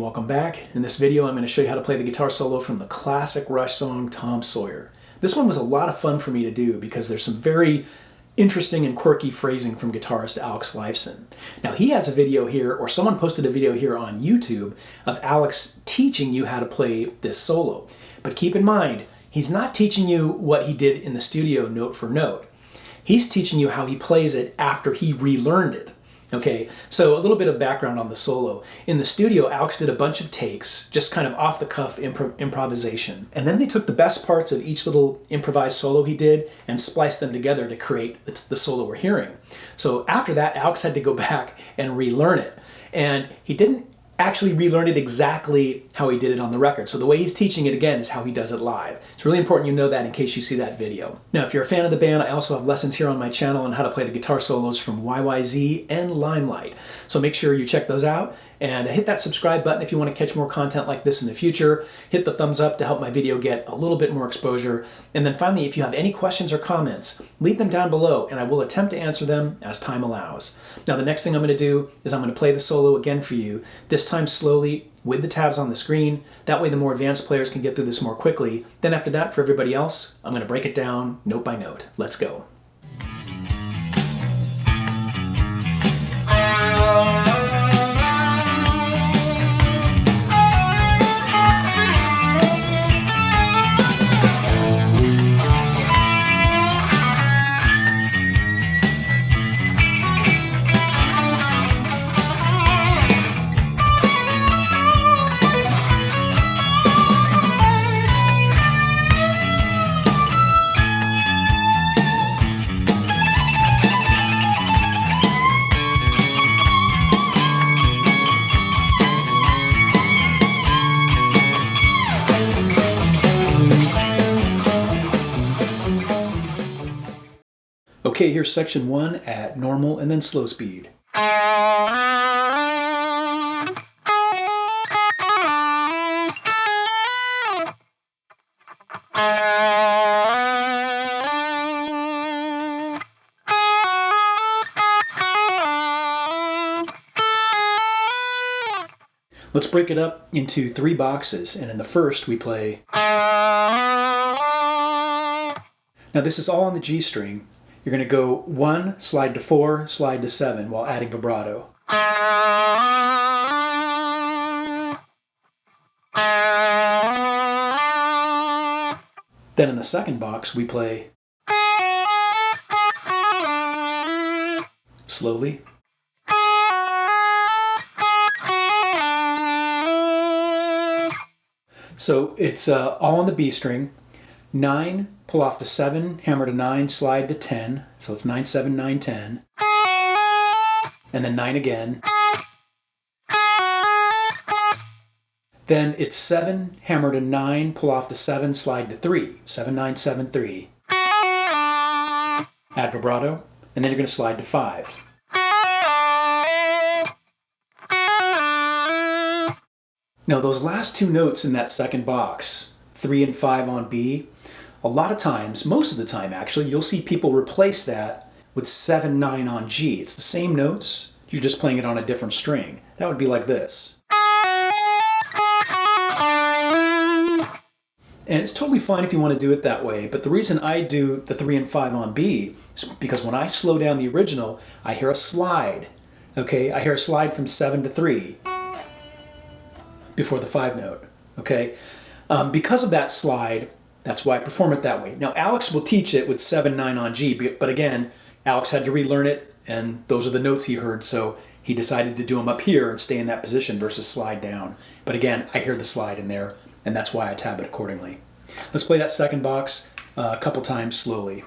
welcome back. In this video I'm going to show you how to play the guitar solo from the classic Rush song Tom Sawyer. This one was a lot of fun for me to do because there's some very interesting and quirky phrasing from guitarist Alex Lifeson. Now he has a video here, or someone posted a video here on YouTube of Alex teaching you how to play this solo. But keep in mind, he's not teaching you what he did in the studio note for note. He's teaching you how he plays it after he relearned it. Okay, so a little bit of background on the solo. In the studio, Alex did a bunch of takes, just kind of off-the-cuff improvisation. And then they took the best parts of each little improvised solo he did and spliced them together to create the solo we're hearing. So after that, Alex had to go back and relearn it. And he didn't actually relearn it exactly how he did it on the record. So the way he's teaching it again is how he does it live. It's really important you know that in case you see that video. Now, if you're a fan of the band, I also have lessons here on my channel on how to play the guitar solos from YYZ and Limelight. So make sure you check those out and hit that subscribe button if you want to catch more content like this in the future. Hit the thumbs up to help my video get a little bit more exposure. And then finally, if you have any questions or comments, leave them down below and I will attempt to answer them as time allows. Now, the next thing I'm going to do is I'm going to play the solo again for you, this time slowly with the tabs on the screen. That way the more advanced players can get through this more quickly. Then after that, for everybody else, I'm going to break it down note by note. Let's go. Okay, here's section 1 at normal and then slow speed. Let's break it up into 3 boxes, and in the first we play. Now this is all on the G string. You're going to go 1, slide to 4, slide to 7 while adding vibrato. Then in the second box we play slowly. So it's all on the B string. 9, pull off to 7, hammer to 9, slide to 10. So it's 9, 7, 9, 10. And then 9 again. Then it's 7, hammer to 9, pull off to 7, slide to 3. 7, 9, 7, 3. Add vibrato, and then you're going to slide to 5. Now those last 2 notes in that second box, 3 and 5 on B, a lot of times, most of the time actually, you'll see people replace that with 7, 9 on G. It's the same notes, you're just playing it on a different string. That would be like this. And it's totally fine if you want to do it that way, but the reason I do the 3 and 5 on B is because when I slow down the original, I hear a slide. Okay, I hear a slide from 7 to 3 before the 5 note. Okay, because of that slide, that's why I perform it that way. Now, Alex will teach it with 7, 9 on G, but again, Alex had to relearn it, and those are the notes he heard, so he decided to do them up here and stay in that position versus slide down. But again, I hear the slide in there, and that's why I tab it accordingly. Let's play that second box a couple times slowly.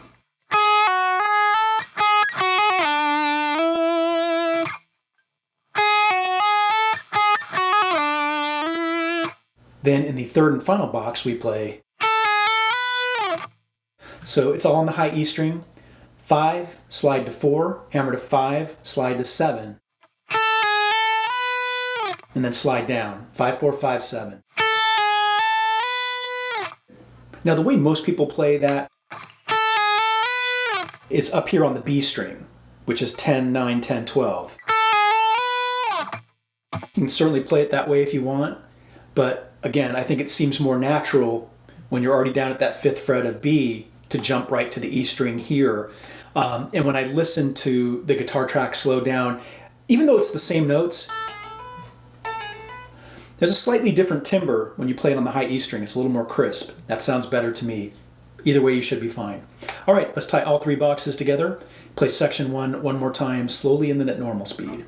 Then in the third and final box, we play. So it's all on the high E string. 5, slide to 4, hammer to 5, slide to 7. And then slide down. 5, 4, 5, 7. Now the way most people play that, it's up here on the B string, which is 10, 9, 10, 12. You can certainly play it that way if you want, but again, I think it seems more natural when you're already down at that 5th fret of B to jump right to the E string here. And when I listen to the guitar track slow down, even though it's the same notes, there's a slightly different timbre when you play it on the high E string. It's a little more crisp. That sounds better to me. Either way, you should be fine. All right, let's tie all 3 boxes together. Play section 1 one more time, slowly and then at normal speed.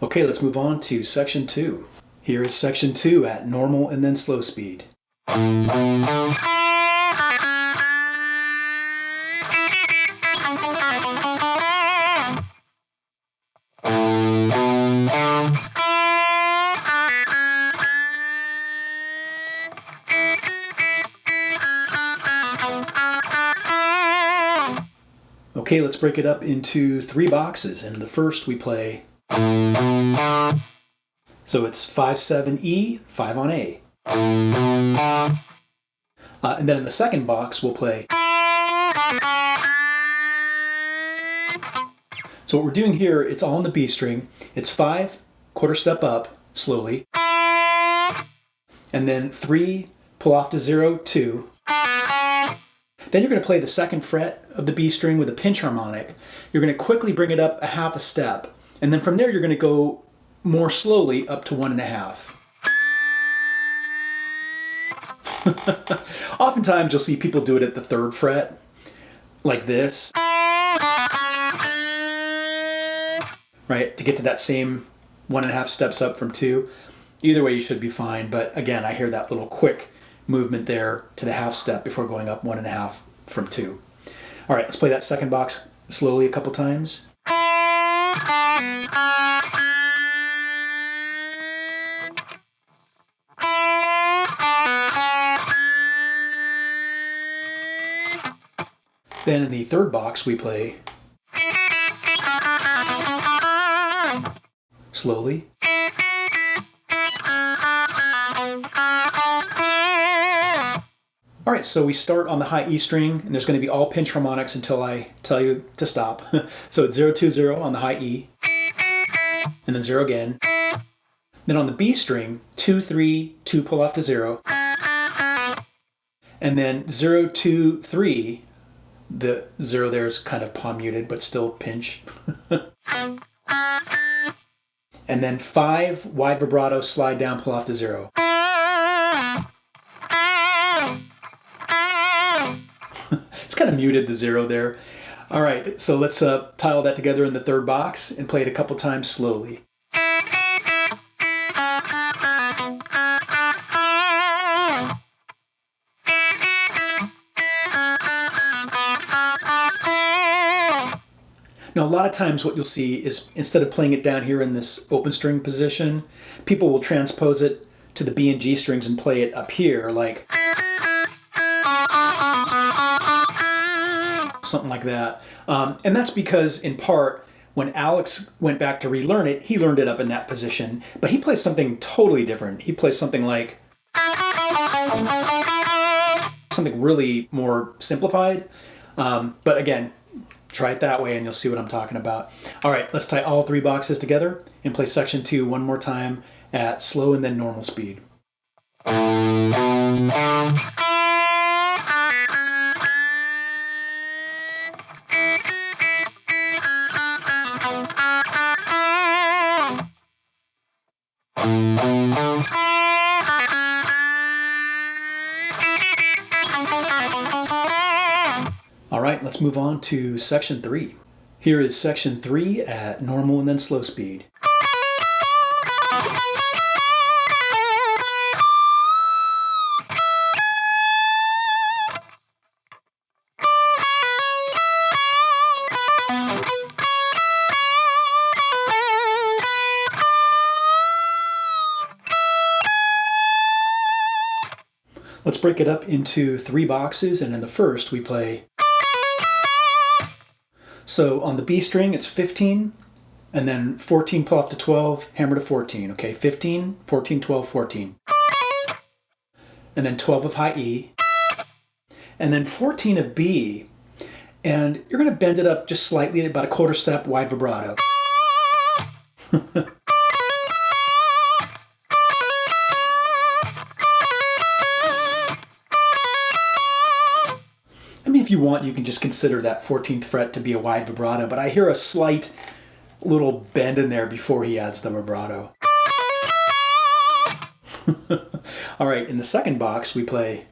Okay, let's move on to section 2. Here is section 2 at normal and then slow speed. Okay, let's break it up into 3 boxes. And in the first we play, so it's 5-7-E, 5 on A. And then in the second box we'll play. So what we're doing here, it's all on the B string. It's 5, quarter step up, slowly. And then 3, pull off to 0, 2. Then you're going to play the 2nd fret of the B string with a pinch harmonic. You're going to quickly bring it up a half a step. And then from there you're going to go more slowly up to 1.5. Oftentimes you'll see people do it at the 3rd fret, like this. Right, to get to that same 1.5 steps up from 2. Either way you should be fine, but again, I hear that little quick movement there to the half step before going up 1.5 from 2. All right, let's play that second box slowly a couple times. Then in the third box we play slowly. All right, so we start on the high E string, and there's going to be all pinch harmonics until I tell you to stop. So it's 0, 2, 0 on the high E, and then 0 again. Then on the B string, 2, 3, 2 pull off to 0, and then 0, 2, 3. The 0 there is kind of palm muted, but still pinch. And then 5, wide vibrato, slide down, pull off to 0. It's kind of muted, the 0 there. All right, so let's tie all that together in the third box and play it a couple times slowly. Now, a lot of times what you'll see is instead of playing it down here in this open string position, people will transpose it to the B and G strings and play it up here, like something like that. And that's because, in part, when Alex went back to relearn it, he learned it up in that position, but he plays something totally different. He plays something like something really more simplified. But again, try it that way and you'll see what I'm talking about. All right, let's tie all 3 boxes together and play section 2 one more time at slow and then normal speed. All right, let's move on to section 3. Here is section 3 at normal and then slow speed. Let's break it up into 3 boxes, and in the first we play. So on the B string it's 15, And then 14 pull off to 12, hammer to 14. Okay, 15, 14, 12, 14. And then 12 of high E. And then 14 of B. And you're going to bend it up just slightly, about a quarter step, wide vibrato. I mean, if you want, you can just consider that 14th fret to be a wide vibrato, but I hear a slight little bend in there before he adds the vibrato. All right, in the second box, we play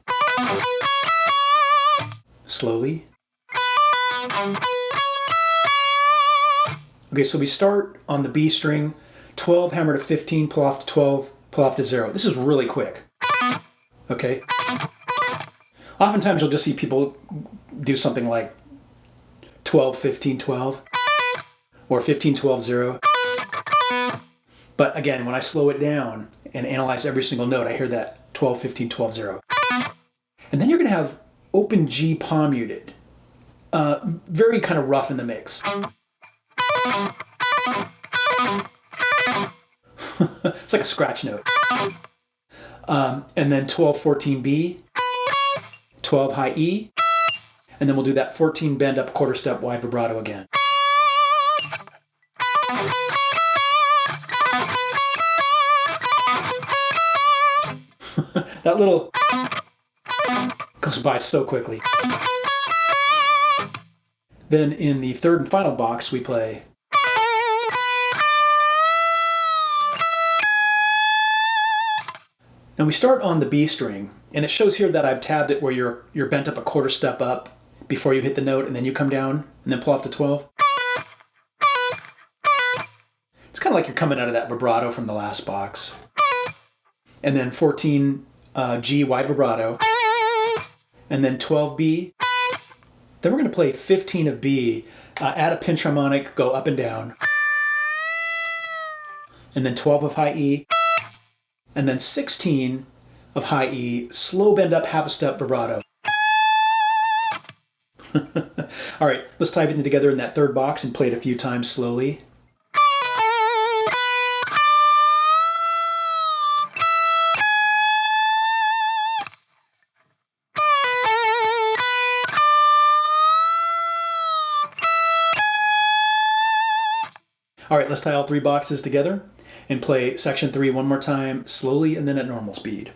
slowly. Okay, so we start on the B string, 12, hammer to 15, pull off to 12, pull off to 0. This is really quick. Okay? Oftentimes you'll just see people do something like 12, 15, 12, or 15, 12, 0. But again, when I slow it down and analyze every single note, I hear that 12, 15, 12, 0. And then you're going to have open G palm muted. Very kind of rough in the mix. It's like a scratch note. And then 12, 14 B, 12 high E, and then we'll do that 14 bend up quarter step wide vibrato again. That little goes by so quickly. Then in the third and final box, we play now we start on the B string, and it shows here that I've tabbed it where you're bent up a quarter step up before you hit the note, and then you come down and then pull off to 12. It's kind of like you're coming out of that vibrato from the last box. And then 14 G wide vibrato, and then 12 B. Then we're going to play 15 of B, add a pinch harmonic, go up and down, and then 12 of high E, and then 16 of high E, slow bend up half a step vibrato. All right, let's tie everything together in that third box and play it a few times slowly. All right, let's tie all three boxes together and play section 3 one more time, slowly and then at normal speed.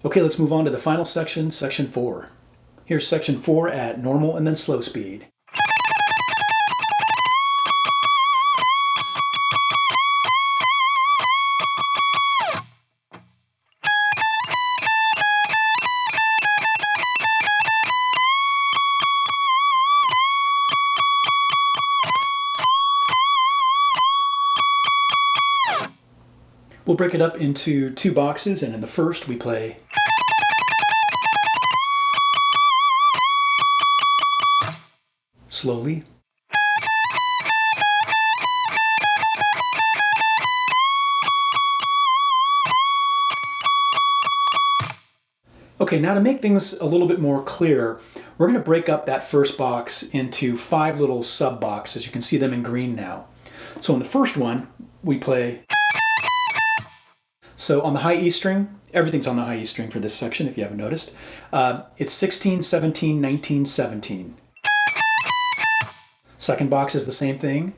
Okay, let's move on to the final section, section 4. Here's section 4 at normal and then slow speed. We'll break it up into two boxes, and in the first we play slowly. Okay, now to make things a little bit more clear, we're going to break up that first box into 5 little sub boxes. You can see them in green now. So in the first one, we play. So on the high E string, everything's on the high E string for this section if you haven't noticed. It's 16, 17, 19, 17. Second box is the same thing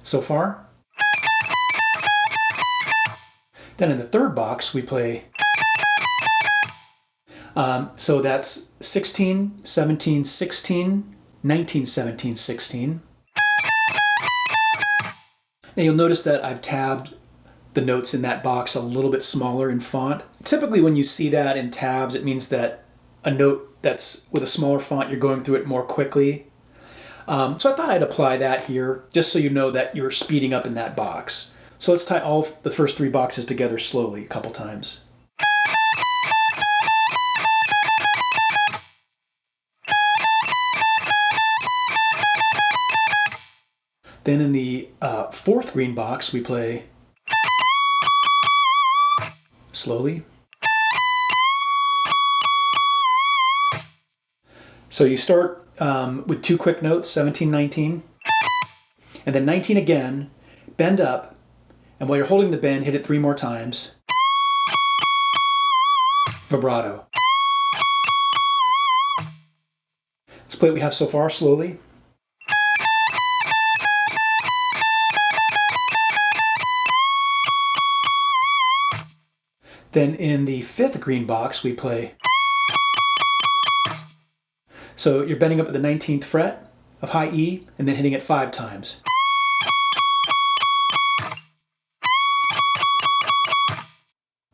so far. Then in the third box we play, so that's 16, 17, 16, 19, 17, 16. Now you'll notice that I've tabbed the notes in that box a little bit smaller in font. Typically when you see that in tabs, it means that a note that's with a smaller font, you're going through it more quickly. So I thought I'd apply that here, just so you know that you're speeding up in that box. So let's tie all the first 3 boxes together slowly a couple times. Then in the fourth green box, we play slowly. So you start with 2 quick notes, 17, 19, and then 19 again, bend up, and while you're holding the bend, hit it 3 more times. Vibrato. Let's play what we have so far slowly. Then in the fifth green box, we play. So you're bending up at the 19th fret of high E and then hitting it 5 times.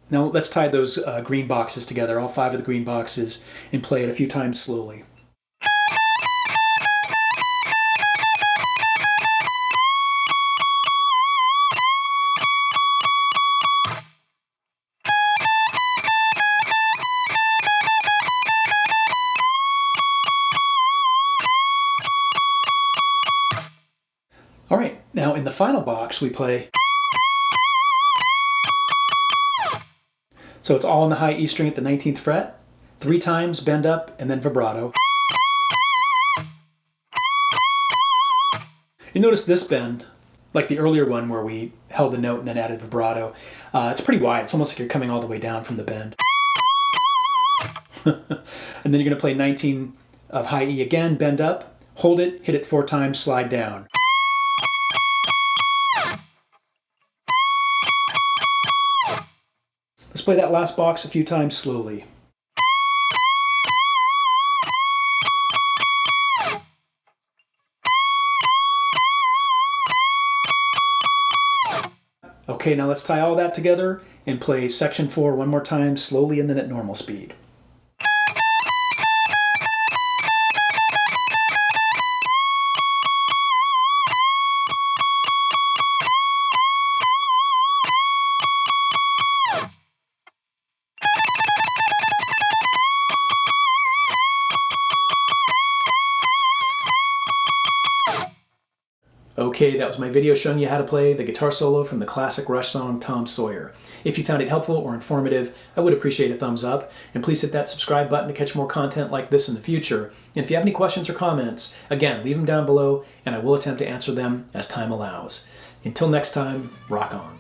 Now let's tie those green boxes together, all 5 of the green boxes, and play it a few times slowly. All right, now in the final box we play. So it's all on the high E string at the 19th fret, 3 times, bend up, and then vibrato. You notice this bend, like the earlier one where we held the note and then added vibrato, it's pretty wide. It's almost like you're coming all the way down from the bend. And then you're going to play 19 of high E again, bend up, hold it, hit it 4 times, slide down. Let's play that last box a few times slowly. Okay, now let's tie all that together and play section 4 one more time slowly and then at normal speed. Okay, that was my video showing you how to play the guitar solo from the classic Rush song Tom Sawyer. If you found it helpful or informative, I would appreciate a thumbs up, and please hit that subscribe button to catch more content like this in the future. And if you have any questions or comments, again, leave them down below, and I will attempt to answer them as time allows. Until next time, rock on.